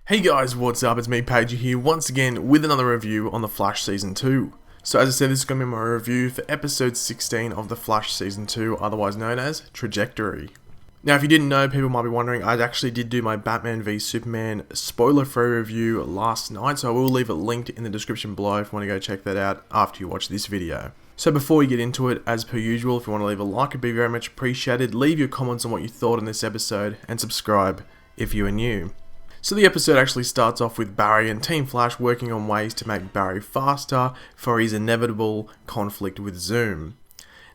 Hey guys, what's up? It's me, Paige here, once again with another review on The Flash Season 2. So as I said, this is going to be my review for episode 16 of The Flash Season 2, otherwise known as Trajectory. Now, if you didn't know, people might be wondering, I actually did do my Batman v Superman spoiler-free review last night, so I will leave it linked in the description below if you want to go check that out after you watch this video. So before we get into it, as per usual, if you want to leave a like, it'd be very much appreciated. Leave your comments on what you thought in this episode, and subscribe if you are new. So the episode actually starts off with Barry and Team Flash working on ways to make Barry faster for his inevitable conflict with Zoom.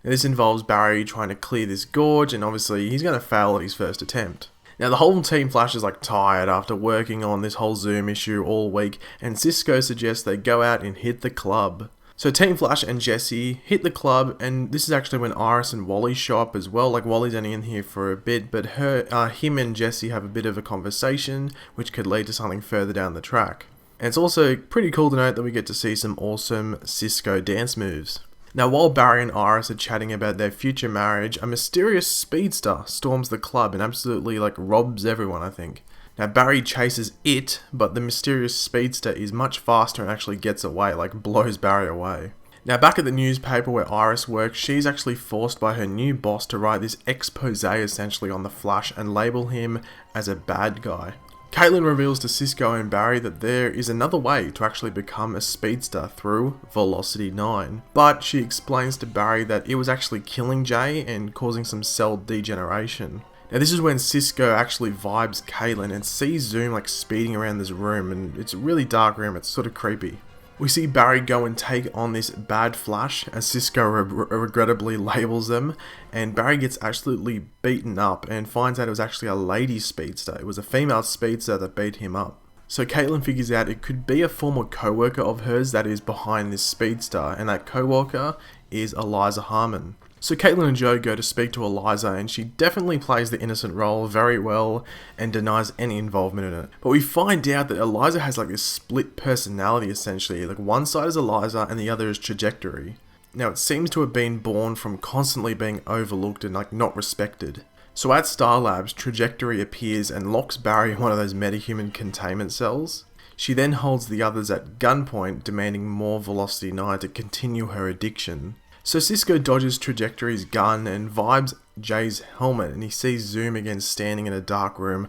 Now this involves Barry trying to clear this gorge, and obviously he's going to fail at his first attempt. Now the whole Team Flash is tired after working on this whole Zoom issue all week, and Cisco suggests they go out and hit the club. So Team Flash and Jesse hit the club, and this is actually when Iris and Wally show up as well. Wally's only in here for a bit, but him and Jesse have a bit of a conversation, which could lead to something further down the track. And it's also pretty cool to note that we get to see some awesome Cisco dance moves. Now while Barry and Iris are chatting about their future marriage, a mysterious speedster storms the club and absolutely robs everyone, I think. Now Barry chases it, but the mysterious speedster is much faster and actually gets away, blows Barry away. Now back at the newspaper where Iris works, she's actually forced by her new boss to write this expose essentially on the Flash and label him as a bad guy. Caitlin reveals to Cisco and Barry that there is another way to actually become a speedster through Velocity 9. But she explains to Barry that it was actually killing Jay and causing some cell degeneration. Now this is when Cisco actually vibes Caitlin and sees Zoom speeding around this room, and it's a really dark room, it's sort of creepy. We see Barry go and take on this bad Flash as Cisco regrettably labels them, and Barry gets absolutely beaten up and finds out it was actually a lady speedster. It was a female speedster that beat him up. So Caitlin figures out it could be a former co-worker of hers that is behind this speedster, and that co-worker is Eliza Harmon. So Caitlin and Joe go to speak to Eliza, and she definitely plays the innocent role very well and denies any involvement in it. But we find out that Eliza has this split personality essentially. One side is Eliza and the other is Trajectory. Now it seems to have been born from constantly being overlooked and not respected. So at Star Labs, Trajectory appears and locks Barry in one of those metahuman containment cells. She then holds the others at gunpoint, demanding more Velocity 9 to continue her addiction. So Cisco dodges Trajectory's gun and vibes Jay's helmet, and he sees Zoom again standing in a dark room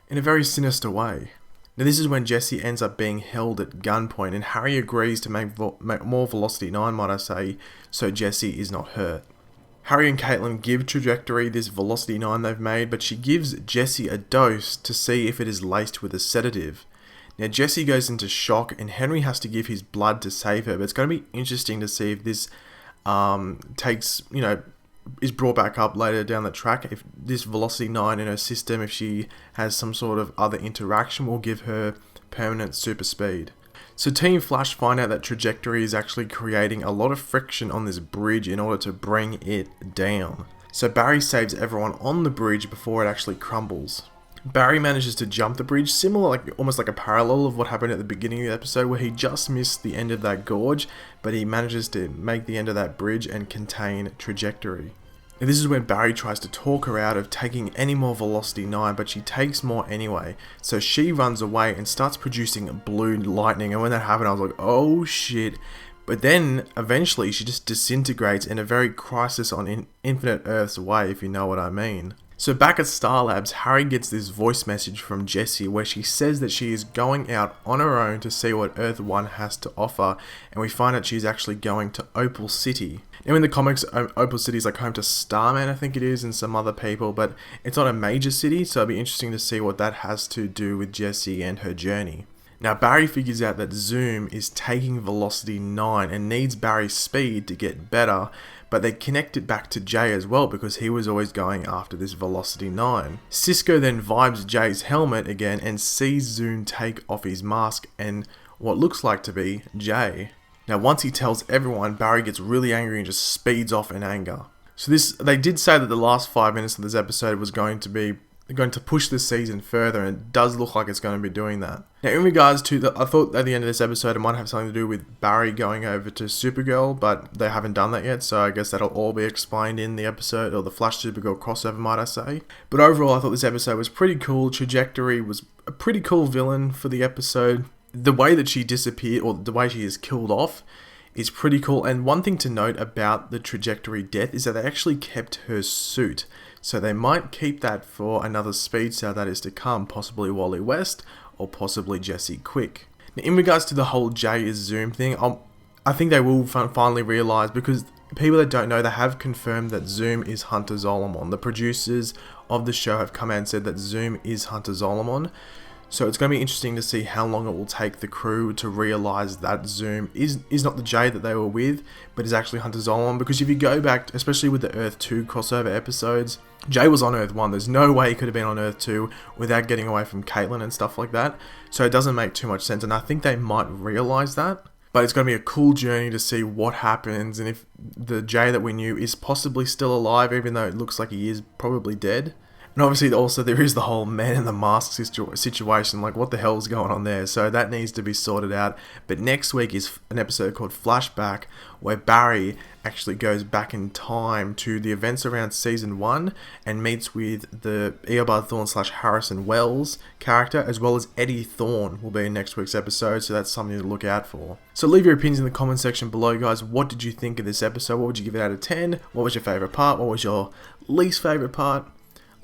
in a very sinister way. Now this is when Jesse ends up being held at gunpoint, and Harry agrees to make more Velocity 9, might I say, so Jesse is not hurt. Harry and Caitlin give Trajectory this Velocity 9 they've made, but she gives Jesse a dose to see if it is laced with a sedative. Now Jesse goes into shock, and Henry has to give his blood to save her, but it's going to be interesting to see if this is brought back up later down the track. If this Velocity 9 in her system, if she has some sort of other interaction, will give her permanent super speed. So Team Flash find out that Trajectory is actually creating a lot of friction on this bridge in order to bring it down. So Barry saves everyone on the bridge before it actually crumbles. Barry manages to jump the bridge, similar, almost like a parallel of what happened at the beginning of the episode, where he just missed the end of that gorge, but he manages to make the end of that bridge and contain Trajectory. And this is when Barry tries to talk her out of taking any more Velocity 9, but she takes more anyway. So she runs away and starts producing blue lightning, and when that happened I was like, oh shit. But then eventually she just disintegrates in a very Crisis on Infinite Earths way, if you know what I mean. So back at Star Labs, Harry gets this voice message from Jessie where she says that she is going out on her own to see what Earth 1 has to offer, and we find out she's actually going to Opal City. Now in the comics, Opal City is home to Starman, I think it is, and some other people, but it's not a major city, so it'll be interesting to see what that has to do with Jessie and her journey. Now Barry figures out that Zoom is taking Velocity 9 and needs Barry's speed to get better, but they connect it back to Jay as well because he was always going after this Velocity 9. Cisco then vibes Jay's helmet again and sees Zoom take off his mask and what looks like to be Jay. Now once he tells everyone, Barry gets really angry and just speeds off in anger. So they did say that the last 5 minutes of this episode was going to be going to push this season further, and it does look like it's going to be doing that. Now, in regards to I thought at the end of this episode it might have something to do with Barry going over to Supergirl, but they haven't done that yet, so I guess that'll all be explained in the episode, or the Flash Supergirl crossover, might I say. But overall, I thought this episode was pretty cool. Trajectory was a pretty cool villain for the episode. The way that she disappeared, or the way she is killed off, is pretty cool. And one thing to note about the Trajectory death is that they actually kept her suit. So they might keep that for another speedster that is to come, possibly Wally West or possibly Jesse Quick. Now, in regards to the whole Jay is Zoom thing, I think they will finally realise, because people that don't know, they have confirmed that Zoom is Hunter Zolomon. The producers of the show have come out and said that Zoom is Hunter Zolomon. So it's going to be interesting to see how long it will take the crew to realise that Zoom is not the Jay that they were with, but is actually Hunter Zolomon. Because if you go back, especially with the Earth 2 crossover episodes, Jay was on Earth 1. There's no way he could have been on Earth 2 without getting away from Caitlin and stuff like that. So it doesn't make too much sense, and I think they might realise that. But it's going to be a cool journey to see what happens, and if the Jay that we knew is possibly still alive, even though it looks like he is probably dead. And obviously also there is the whole man in the mask situation, like what the hell's going on there, so that needs to be sorted out. But next week is an episode called Flashback, where Barry actually goes back in time to the events around season 1 and meets with the Eobard Thawne / Harrison Wells character, as well as Eddie Thawne will be in next week's episode, so that's something to look out for. So leave your opinions in the comment section below, guys. What did you think of this episode? What would you give it out of 10? What was your favourite part? What was your least favourite part?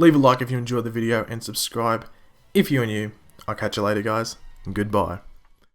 Leave a like if you enjoyed the video, and subscribe if you're new. I'll catch you later, guys, and goodbye.